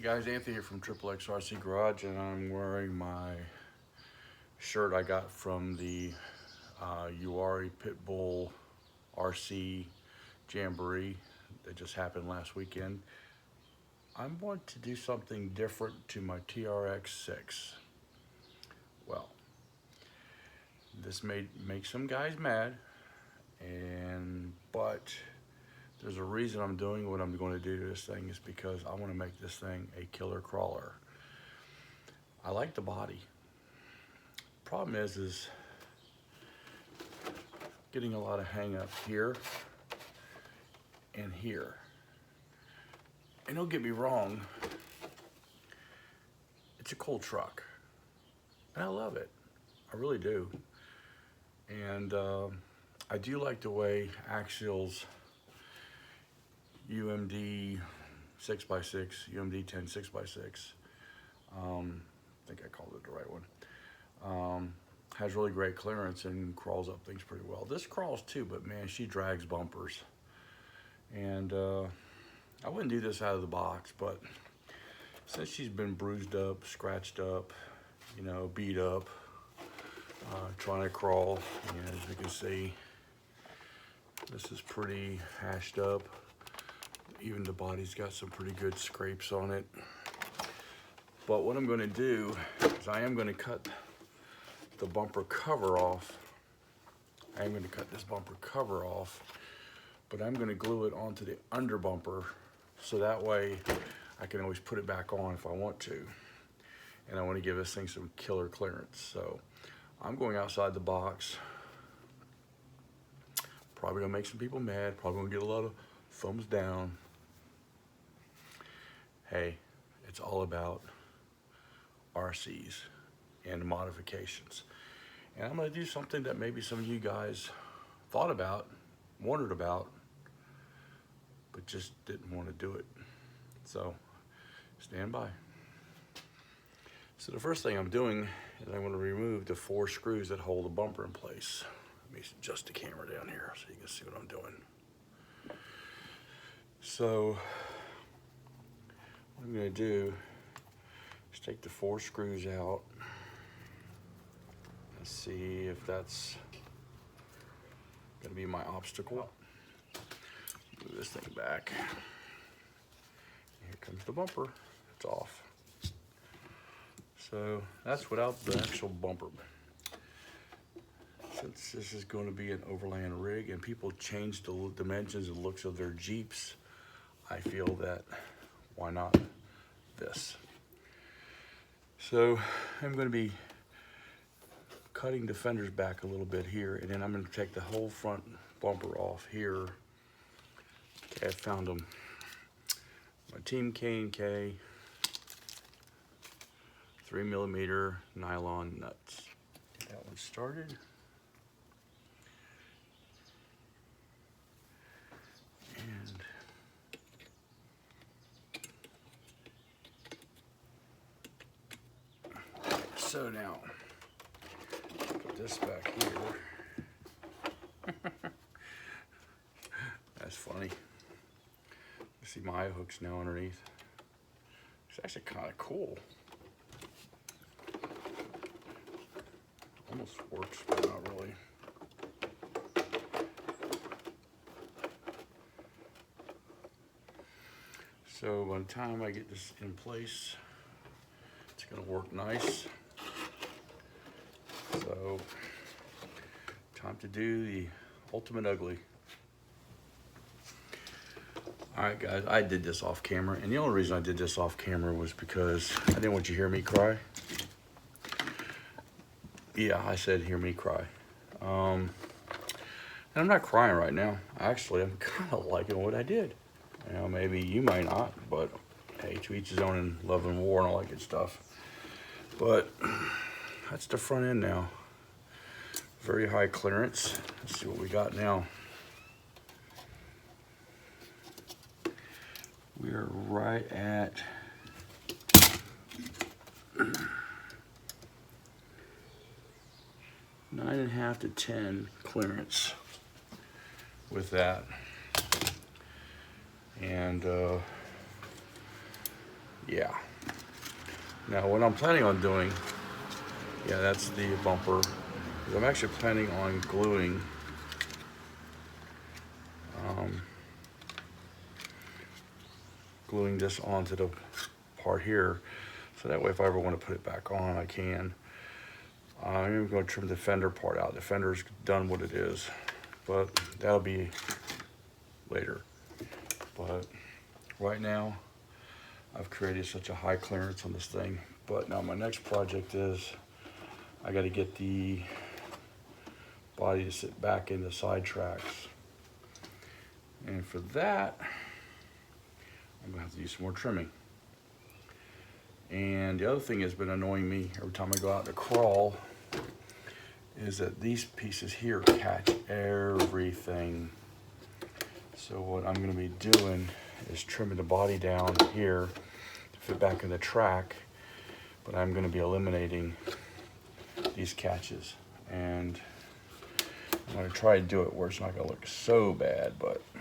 Guys, Anthony here from XXX RC Garage, and I'm wearing my shirt I got from the Uwharrie Pitbull RC Jamboree that just happened last weekend. I want to do something different to my TRX6. Well, this may make some guys mad, but there's a reason I'm doing what I'm going to do to this thing, is because I want to make this thing a killer crawler. I like the body. Problem is getting a lot of hang up here and here. And don't get me wrong, it's a cool truck, and I love it. I really do. And I do like the way Axial's UMD 6x6, UMD 10 6x6, I think I called it the right one, has really great clearance and crawls up things pretty well. This crawls too, but man, she drags bumpers. And I wouldn't do this out of the box, but since she's been bruised up, scratched up, you know, beat up, trying to crawl, and as you can see, this is pretty hashed up. Even the body's got some pretty good scrapes on it. But what I'm going to do is I am going to cut the bumper cover off. I am going to cut this bumper cover off, but I'm going to glue it onto the under bumper, so that way I can always put it back on if I want to. And I want to give this thing some killer clearance. So I'm going outside the box. Probably going to make some people mad. Probably going to get a lot of thumbs down. Hey, it's all about RCs and modifications. And I'm going to do something that maybe some of you guys thought about, wondered about, but just didn't want to do it. So stand by. So the first thing I'm doing is I'm going to remove the 4 screws that hold the bumper in place. Let me adjust the camera down here so you can see what I'm doing. So what I'm going to do is take the 4 screws out. Let's see if that's going to be my obstacle. Move this thing back. Here comes the bumper. It's off. So that's without the actual bumper. Since this is going to be an overland rig and people change the dimensions and looks of their Jeeps, I feel that why not this? So I'm going to be cutting the fenders back a little bit here, and then I'm going to take the whole front bumper off here. Okay, I found them. My Team K&K 3mm nylon nuts. Get that one started. And so now, put this back here. That's funny. You see my eye hooks now underneath. It's actually kind of cool. Almost works, but not really. So by the time I get this in place, it's going to work nice. So, time to do the ultimate ugly. Alright guys, I did this off camera, and the only reason I did this off camera was because I didn't want you to hear me cry. Yeah, I said hear me cry. And I'm not crying right now. Actually, I'm kind of liking what I did. You know, maybe you might not, but hey, to each his own, in love and war and all that good stuff. But that's the front end now. Very high clearance. Let's see what we got now. We are right at 9.5 to 10 clearance with that. And Yeah. Now what I'm planning on doing, yeah, that's the bumper. I'm actually planning on gluing this onto the part here, so that way if I ever want to put it back on, I can. I'm going to trim the fender part out. The fender's done what it is, but that'll be later. But right now, I've created such a high clearance on this thing. But now my next project is I got to get the body to sit back in the side tracks. And for that, I'm going to have to do some more trimming. And the other thing that's been annoying me every time I go out to crawl is that these pieces here catch everything. So what I'm going to be doing is trimming the body down here to fit back in the track, but I'm going to be eliminating these catches. And I'm going to try to do it where it's not going to look so bad, but I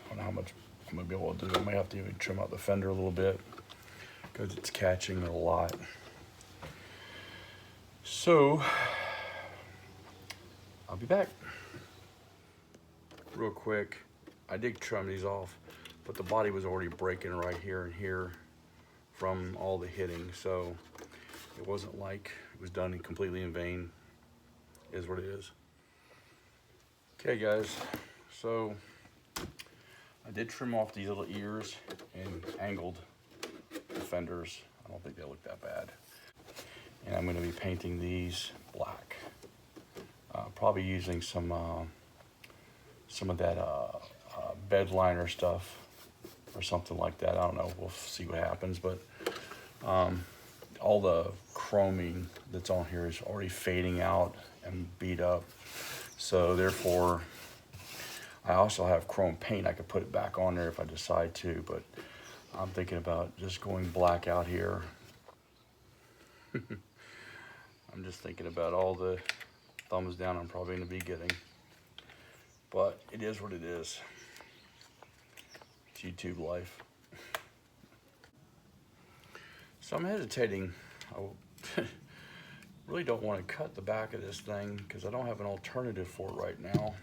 don't know how much I'm going to be able to do. I might have to even trim out the fender a little bit because it's catching a lot. So I'll be back. Real quick, I did trim these off, but the body was already breaking right here and here from all the hitting, so it wasn't like it was done completely in vain. It is what it is. Okay guys, so I did trim off these little ears and angled the fenders. I don't think they look that bad. And I'm going to be painting these black. Probably using some of that bed liner stuff or something like that. I don't know. We'll see what happens. But all the chroming that's on here is already fading out and beat up. So therefore, I also have chrome paint. I could put it back on there if I decide to. But I'm thinking about just going black out here. I'm just thinking about all the thumbs down I'm probably going to be getting. But it is what it is. It's YouTube life. So I'm hesitating. I really don't want to cut the back of this thing because I don't have an alternative for it right now.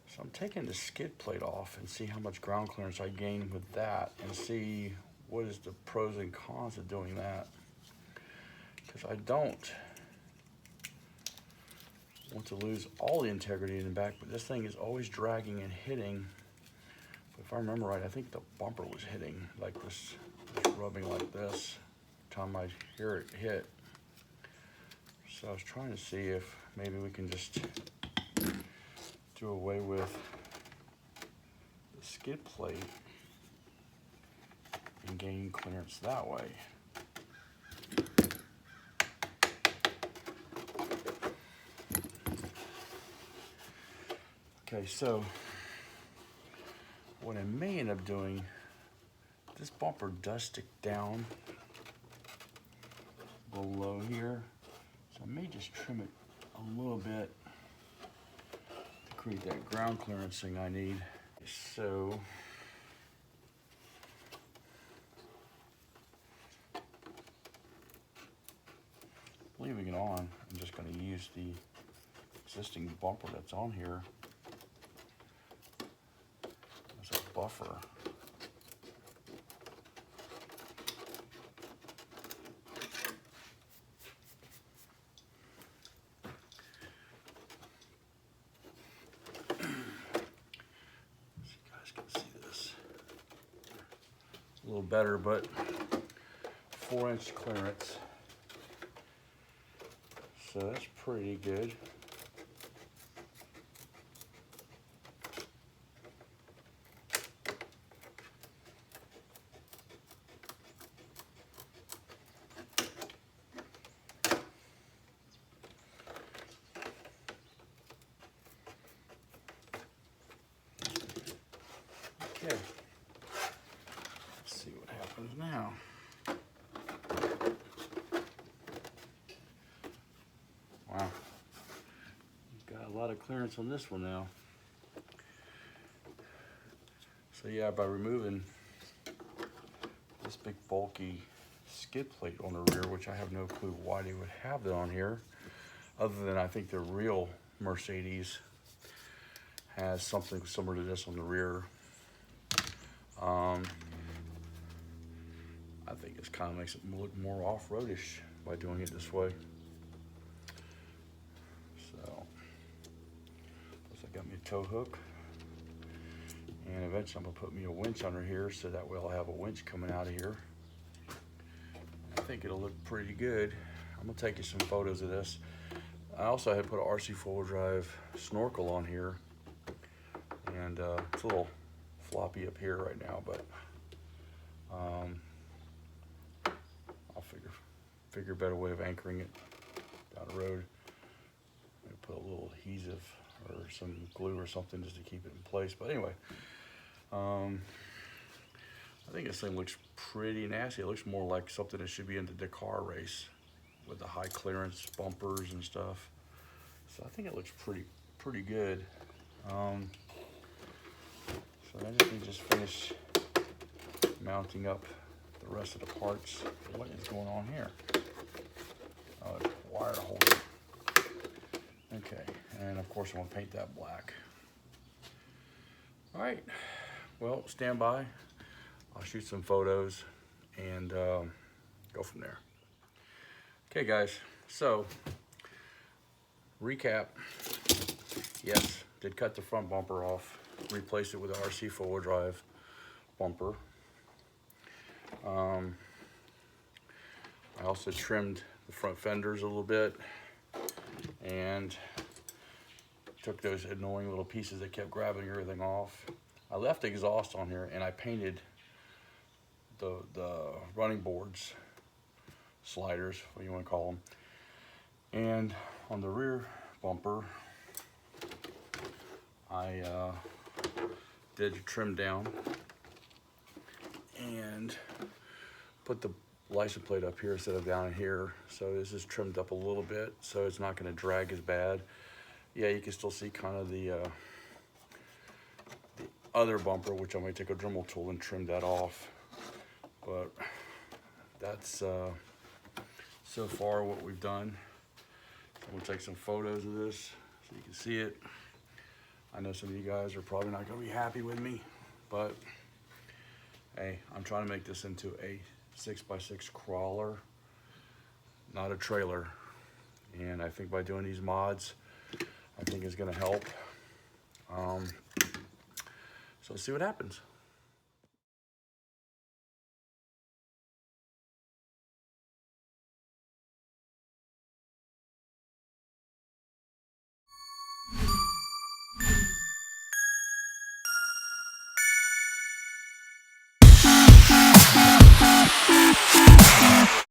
So I'm taking the skid plate off and see how much ground clearance I gain with that and see what is the pros and cons of doing that. Because I don't want to lose all the integrity in the back, but this thing is always dragging and hitting. But if I remember right, I think the bumper was hitting like this, rubbing like this every time I hear it hit. So I was trying to see if maybe we can just do away with the skid plate and gain clearance that way. Okay, so what I may end up doing, this bumper does stick down below here, so I may just trim it a little bit to create that ground clearance thing I need. So leaving it on, I'm just going to use the existing bumper that's on here as a buffer. A little better, but 4-inch clearance, so that's pretty good. Okay. See what happens now. Wow. You've got a lot of clearance on this one now. So yeah, by removing this big bulky skid plate on the rear, which I have no clue why they would have that on here, other than I think the real Mercedes has something similar to this on the rear. I think this kind of makes it look more off-roadish by doing it this way. So, plus I got me a tow hook, and eventually I'm gonna put me a winch under here so that way I'll have a winch coming out of here. I think it'll look pretty good. I'm gonna take you some photos of this. I also had put an RC four-wheel drive snorkel on here, and it's a little floppy up here right now, but I'll figure a better way of anchoring it down the road. Maybe put a little adhesive or some glue or something just to keep it in place. But anyway, I think this thing looks pretty nasty. It looks more like something that should be in the DECALS race with the high clearance bumpers and stuff. So I think it looks pretty good. So I just need to finish mounting up the rest of the parts. What is going on here? Oh, it's wire holder. Okay, and of course I'm gonna paint that black. All right, well, stand by. I'll shoot some photos and go from there. Okay guys, so recap. Yes, did cut the front bumper off, replaced it with an RC four-wheel drive bumper. I also trimmed the front fenders a little bit and took those annoying little pieces that kept grabbing everything off. I left the exhaust on here and I painted the running boards, sliders, what you want to call them. And on the rear bumper, I did a trim down and put the license plate up here instead of down here. So this is trimmed up a little bit so it's not going to drag as bad. Yeah, you can still see kind of the other bumper, which I'm going to take a Dremel tool and trim that off. But that's so far what we've done. I'm going to take some photos of this so you can see it. I know some of you guys are probably not going to be happy with me, but hey, I'm trying to make this into a 6x6 crawler, not a trailer. And I think by doing these mods, I think it's going to help. So let's see what happens.